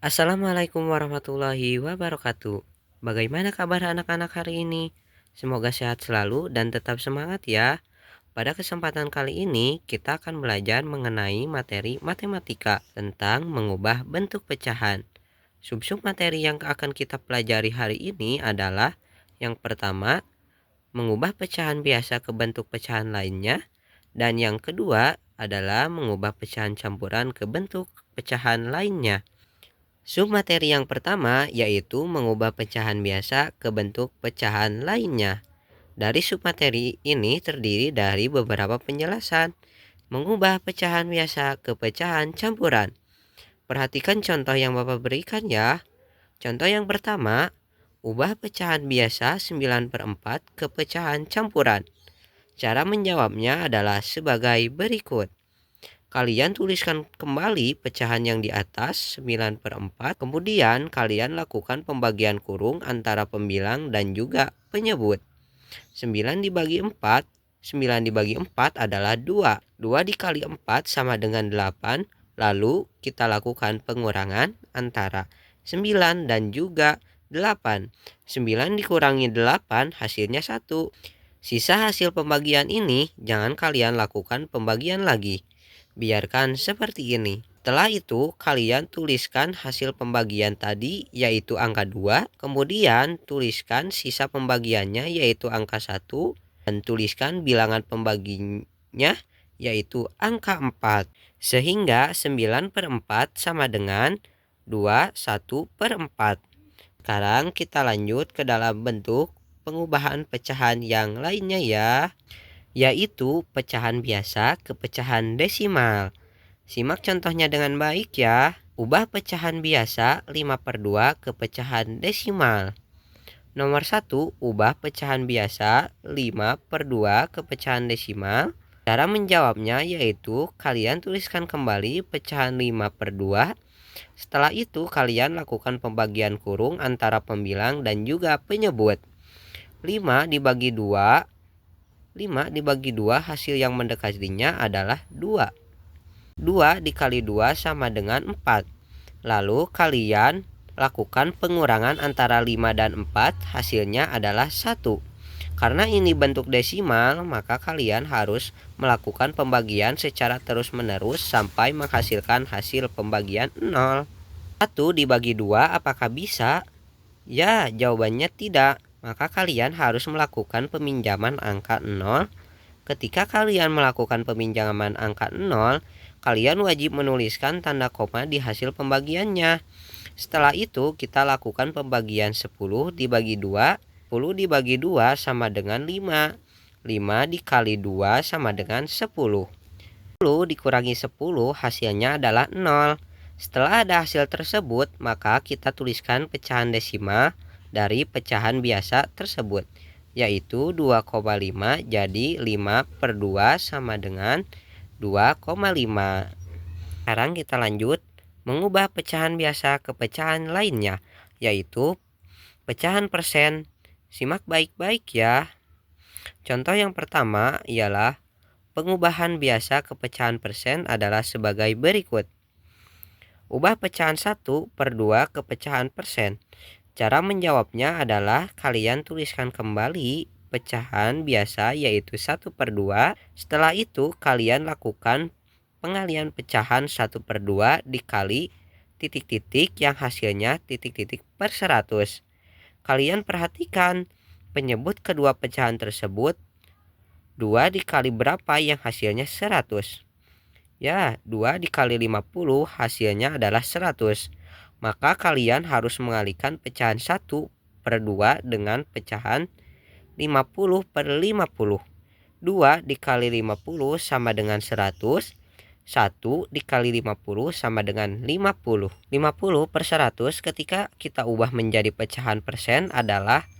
Assalamualaikum warahmatullahi wabarakatuh. Bagaimana kabar anak-anak hari ini? Semoga sehat selalu dan tetap semangat ya. Pada kesempatan kali ini, kita akan belajar mengenai materi matematika tentang mengubah bentuk pecahan. Sub-sub materi yang akan kita pelajari hari ini adalah yang pertama, mengubah pecahan biasa ke bentuk pecahan lainnya, dan yang kedua adalah mengubah pecahan campuran ke bentuk pecahan lainnya. Submateri yang pertama yaitu mengubah pecahan biasa ke bentuk pecahan lainnya. Dari submateri ini terdiri dari beberapa penjelasan. Mengubah pecahan biasa ke pecahan campuran. Perhatikan contoh yang Bapak berikan ya. Contoh yang pertama, ubah pecahan biasa 9/4 ke pecahan campuran. Cara menjawabnya adalah sebagai berikut. Kalian tuliskan kembali pecahan yang di atas 9/4. Kemudian kalian lakukan pembagian kurung antara pembilang dan juga penyebut. 9 dibagi 4. 9 dibagi 4 adalah 2. 2 dikali 4 sama dengan 8. Lalu kita lakukan pengurangan antara 9 dan juga 8. 9 dikurangi 8 hasilnya 1. Sisa hasil pembagian ini jangan kalian lakukan pembagian lagi. Biarkan seperti ini. Setelah itu, kalian tuliskan hasil pembagian tadi yaitu angka 2, kemudian tuliskan sisa pembagiannya yaitu angka 1, dan tuliskan bilangan pembaginya yaitu angka 4. Sehingga 9/4 sama dengan 21/4. Sekarang kita lanjut ke dalam bentuk pengubahan pecahan yang lainnya ya, yaitu pecahan biasa ke pecahan desimal. Simak contohnya dengan baik ya. Ubah pecahan biasa 5/2 ke pecahan desimal. Nomor 1, ubah pecahan biasa 5/2 ke pecahan desimal. Cara menjawabnya yaitu kalian tuliskan kembali pecahan 5/2. Setelah itu kalian lakukan pembagian kurung antara pembilang dan juga penyebut. 5 dibagi 2 5 dibagi 2 hasil yang mendekatinya adalah 2. 2 dikali 2 sama dengan 4. Lalu kalian lakukan pengurangan antara 5 dan 4, hasilnya adalah 1. Karena ini bentuk desimal, maka kalian harus melakukan pembagian secara terus-menerus sampai menghasilkan hasil pembagian 0. 1 dibagi 2 apakah bisa? Ya, jawabannya tidak. Maka kalian harus melakukan peminjaman angka 0. Ketika kalian melakukan peminjaman angka 0, kalian wajib menuliskan tanda koma di hasil pembagiannya. Setelah itu kita lakukan pembagian 10 dibagi 2. 10 dibagi 2 sama dengan 5. 5 dikali 2 sama dengan 10. 10 dikurangi 10 hasilnya adalah 0. Setelah ada hasil tersebut, maka kita tuliskan pecahan desimal dari pecahan biasa tersebut, yaitu 2,5. Jadi 5/2 sama dengan 2,5. Sekarang kita lanjut mengubah pecahan biasa ke pecahan lainnya, yaitu pecahan persen. Simak baik-baik ya. Contoh yang pertama ialah pengubahan biasa ke pecahan persen adalah sebagai berikut. Ubah pecahan 1/2 ke pecahan persen. Cara menjawabnya adalah kalian tuliskan kembali pecahan biasa yaitu 1/2. Setelah itu kalian lakukan pengalian pecahan 1/2 dikali titik-titik yang hasilnya titik-titik per 100. Kalian perhatikan penyebut kedua pecahan tersebut. 2 dikali berapa yang hasilnya 100? Ya, 2 dikali 50 hasilnya adalah 100. Maka kalian harus mengalihkan pecahan 1/2 dengan pecahan 50/50. 2 dikali 50 sama dengan 100. 1 dikali 50 sama dengan 50. 50/100 ketika kita ubah menjadi pecahan persen adalah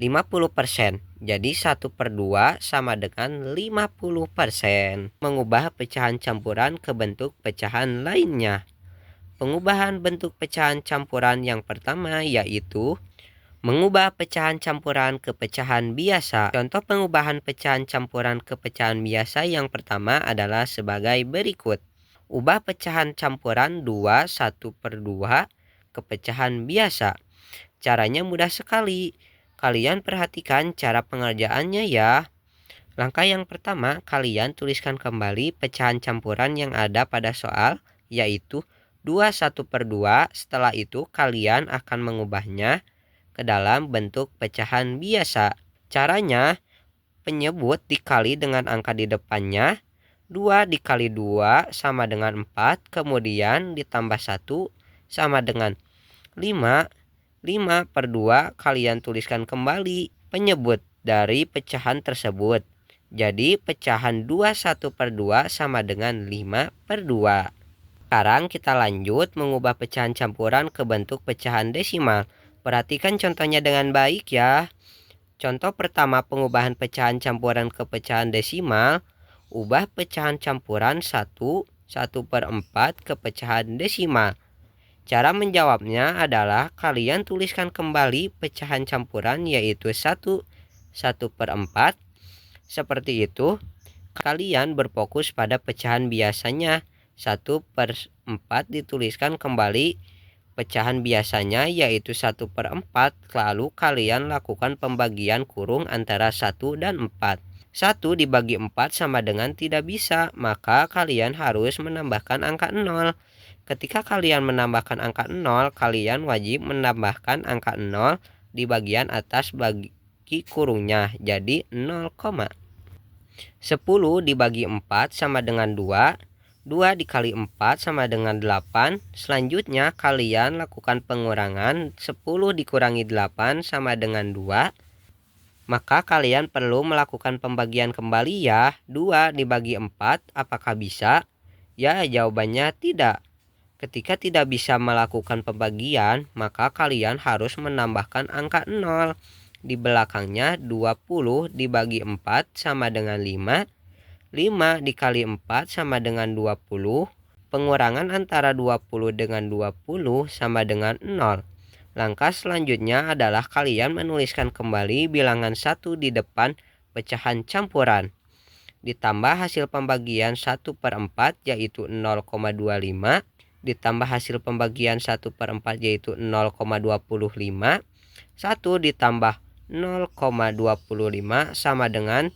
50%. Jadi 1/2 sama dengan 50%. Mengubah pecahan campuran ke bentuk pecahan lainnya. Pengubahan bentuk pecahan campuran yang pertama yaitu mengubah pecahan campuran ke pecahan biasa. Contoh pengubahan pecahan campuran ke pecahan biasa yang pertama adalah sebagai berikut. Ubah pecahan campuran 2 1/2 ke pecahan biasa. Caranya mudah sekali. Kalian perhatikan cara pengerjaannya ya. Langkah yang pertama, kalian tuliskan kembali pecahan campuran yang ada pada soal, yaitu 2/1/2. Setelah itu, kalian akan mengubahnya ke dalam bentuk pecahan biasa. Caranya, penyebut dikali dengan angka di depannya. 2 dikali 2 sama dengan 4, kemudian ditambah 1 sama dengan 5. 5/2 kalian tuliskan kembali penyebut dari pecahan tersebut. Jadi pecahan 2/1/2 sama dengan 5/2. Sekarang kita lanjut mengubah pecahan campuran ke bentuk pecahan desimal. Perhatikan contohnya dengan baik ya. Contoh pertama pengubahan pecahan campuran ke pecahan desimal. Ubah pecahan campuran 1/4 ke pecahan desimal. Cara menjawabnya adalah kalian tuliskan kembali pecahan campuran yaitu 1/4. Seperti itu, kalian berfokus pada pecahan biasanya. 1/4 dituliskan kembali pecahan biasanya yaitu 1/4. Lalu kalian lakukan pembagian kurung antara 1 dan 4. 1 dibagi 4 sama dengan tidak bisa, maka kalian harus menambahkan angka 0. Ketika kalian menambahkan angka 0, kalian wajib menambahkan angka 0 di bagian atas bagi kurungnya, jadi 0, 10 dibagi 4 sama dengan 2. 2 dikali 4 sama dengan 8. Selanjutnya kalian lakukan pengurangan. 10 dikurangi 8 sama dengan 2. Maka kalian perlu melakukan pembagian kembali ya. 2 dibagi 4, apakah bisa? Ya, jawabannya tidak. Ketika tidak bisa melakukan pembagian, maka kalian harus menambahkan angka 0. Di belakangnya 20 dibagi 4 sama dengan 5. 5 dikali 4 sama dengan 20. Pengurangan antara 20 dengan 20 sama dengan 0. Langkah selanjutnya adalah kalian menuliskan kembali bilangan 1 di depan pecahan campuran. Ditambah hasil pembagian 1/4 yaitu 0,25. Ditambah hasil pembagian 1/4 yaitu 0,25. 1 ditambah 0,25 sama dengan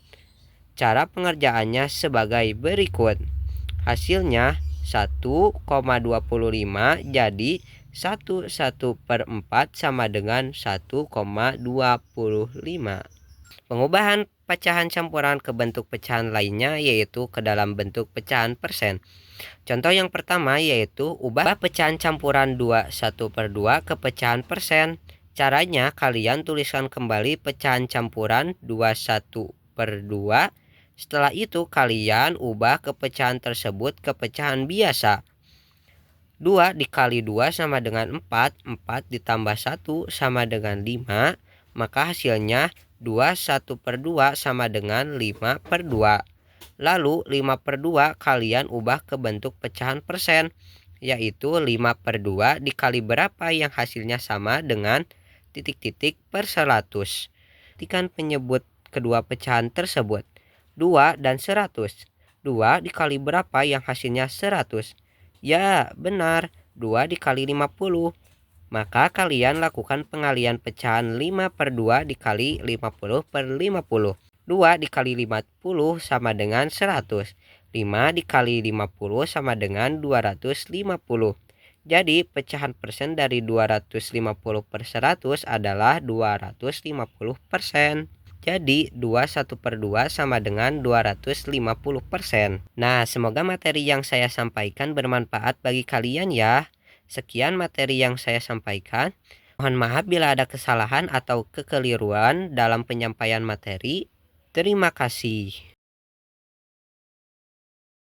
cara pengerjaannya sebagai berikut. Hasilnya 1,25, jadi 1/4 sama dengan 1,25. Pengubahan pecahan campuran ke bentuk pecahan lainnya yaitu ke dalam bentuk pecahan persen. Contoh yang pertama yaitu ubah pecahan campuran 2/1/2 ke pecahan persen. Caranya kalian tuliskan kembali pecahan campuran 2/1/2. Setelah itu kalian ubah ke pecahan tersebut ke pecahan biasa. 2 dikali 2 sama dengan 4. 4 ditambah 1 sama dengan 5. Maka hasilnya 2/1/2 sama dengan 5/2. Lalu 5/2 kalian ubah ke bentuk pecahan persen, yaitu 5/2 dikali berapa yang hasilnya sama dengan titik-titik per 100. Perhatikan penyebut kedua pecahan tersebut, 2 dan 100. 2 dikali berapa yang hasilnya 100? Ya, benar, 2 dikali 50. Maka kalian lakukan pengalian pecahan 5/2 dikali 50/50. 2 dikali 50 sama dengan 100. 5 dikali 50 sama dengan 250. Jadi pecahan persen dari 250 per 100 adalah 250%. Jadi 2/1/2 sama dengan 250%. Nah, semoga materi yang saya sampaikan bermanfaat bagi kalian ya. Sekian materi yang saya sampaikan. Mohon maaf bila ada kesalahan atau kekeliruan dalam penyampaian materi. Terima kasih.